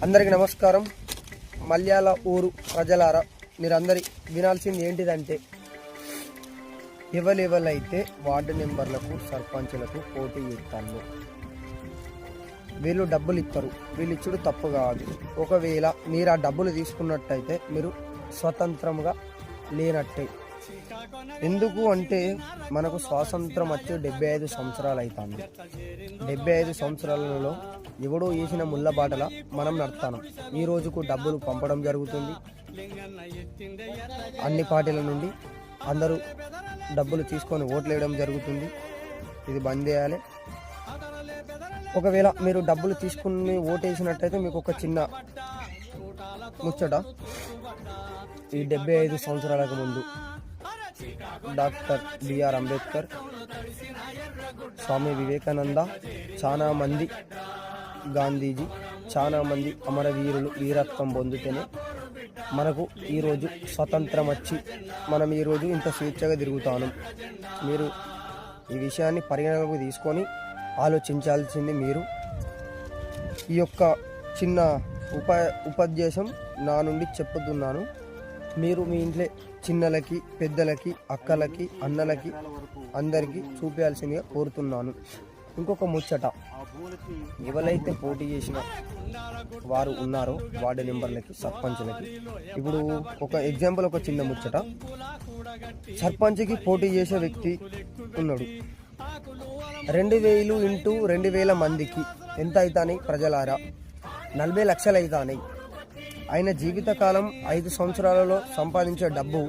అందరికీ నమస్కారం. మల్యాల ఊరు ప్రజలారా, మీరందరి వినాల్సింది ఏంటిదంటే, ఎవరెవరైతే వార్డు మెంబర్లకు సర్పంచులకు పోటీ ఇస్తాను, వీళ్ళు డబ్బులు ఇస్తారు. వీళ్ళు ఇచ్చుడు తప్పు కాదు. ఒకవేళ మీరు ఆ డబ్బులు తీసుకున్నట్టయితే మీరు స్వతంత్రంగా లేనట్టే. ఎందుకు అంటే మనకు స్వాతంత్రం వచ్చి 75 సంవత్సరాలు అవుతుంది. 75 సంవత్సరాలలో ఎవడో వేసిన ముళ్ళ బాటల మనం నడుస్తాం. ఈ రోజుకు డబ్బులు పంపడం జరుగుతుంది. అన్ని పార్టీల నుండి అందరూ డబ్బులు తీసుకొని ఓట్లు వేయడం జరుగుతుంది. ఇది బంద్ చేయాలి. ఒకవేళ మీరు డబ్బులు తీసుకుని ఓటేసినట్టయితే మీకు ఒక చిన్న ముచ్చట. ఈ 75 సంవత్సరాలకు ముందు డాక్టర్ బిఆర్ అంబేద్కర్, స్వామి వివేకానంద, చాలా మంది గాంధీజీ, చాలా మంది అమరవీరులు వీరత్వం పొందితేనే మనకు ఈరోజు స్వతంత్రం వచ్చి మనం ఈరోజు ఇంత స్వేచ్ఛగా తిరుగుతాను. మీరు ఈ విషయాన్ని పరిగణలోకి తీసుకొని ఆలోచించాల్సింది మీరు. ఈ యొక్క చిన్న ఉపదేశం నా నుండి చెప్పుతున్నాను. మీరు మీ ఇంట్లో చిన్నలకి, పెద్దలకి, అక్కలకి, అన్నలకి అందరికీ చూపించాల్సిందిగా కోరుతున్నాను. ఇంకొక ముచ్చట, ఎవరైతే పోటీ చేసిన వారు ఉన్నారో వార్డు మెంబర్లకి, సర్పంచ్లకి, ఇప్పుడు ఒక ఎగ్జాంపుల్, ఒక చిన్న ముచ్చట. సర్పంచ్కి పోటీ చేసే వ్యక్తి ఉన్నాడు. 2000 ఇంటూ 2000 మందికి ఎంత అవుతాయి ప్రజలారా? 40 లక్షలు అవుతాయి. ఆయన జీవితకాలం 5 సంవత్సరాలలో సంపాదించే డబ్బు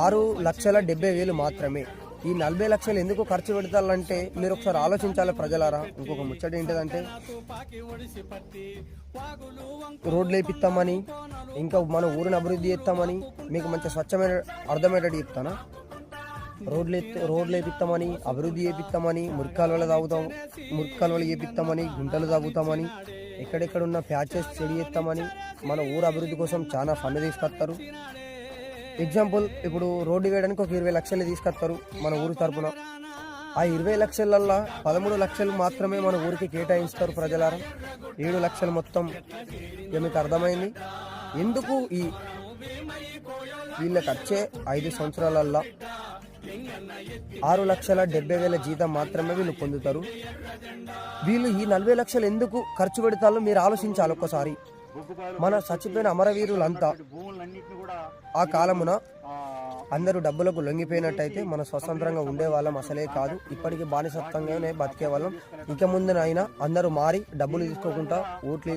6,70,000 మాత్రమే. ఈ 40 లక్షలు ఎందుకు ఖర్చు పెడతారంటే మీరు ఒకసారి ఆలోచించాలి ప్రజలారా. ఇంకొక ముచ్చట ఏంటిదంటే, రోడ్లు వేపిస్తామని, ఇంకా మన ఊరిని అభివృద్ధి చేస్తామని మీకు మంచి స్వచ్ఛమైన అర్థమయ్యేటట్టు చెప్తానా? రోడ్లు వేపిస్తామని, అభివృద్ధి చేపిస్తామని, మురికాలువలు చేపిస్తామని, గుంటలు తాగుతామని, ఎక్కడెక్కడున్న ప్యాచెస్ చెడి చేస్తామని, మన ఊరు అభివృద్ధి కోసం చాలా ఫండ్ తీసుకొస్తారు. ఎగ్జాంపుల్, ఇప్పుడు రోడ్డు వేయడానికి ఒక 20 లక్షలు తీసుకొస్తారు మన ఊరు తరపున. ఆ 20 లక్షలల్లో 13 లక్షలు మాత్రమే మన ఊరికి కేటాయిస్తారు ప్రజలారా. 7 లక్షలు మొత్తం మీకు అర్థమైంది. ఎందుకు వీళ్ళకి వచ్చే 5 సంవత్సరాలల్లో 6,70,000 జీతం మాత్రమే వీళ్ళు పొందుతారు. వీళ్ళు ఈ 40 లక్షలు ఎందుకు ఖర్చు పెడతారో మీరు ఆలోచించాలి ఒక్కసారి. మన చచ్చిపోయిన అమరవీరులంతా ఆ కాలమున అందరూ డబ్బులకు లొంగిపోయినట్టయితే మన స్వతంత్రంగా ఉండేవాళ్ళం అసలే కాదు. ఇప్పటికీ బానిసత్వంగానే బతికే వాళ్ళం. ఇక ముందునైనా అందరూ మారి డబ్బులు తీసుకోకుండా ఓట్లు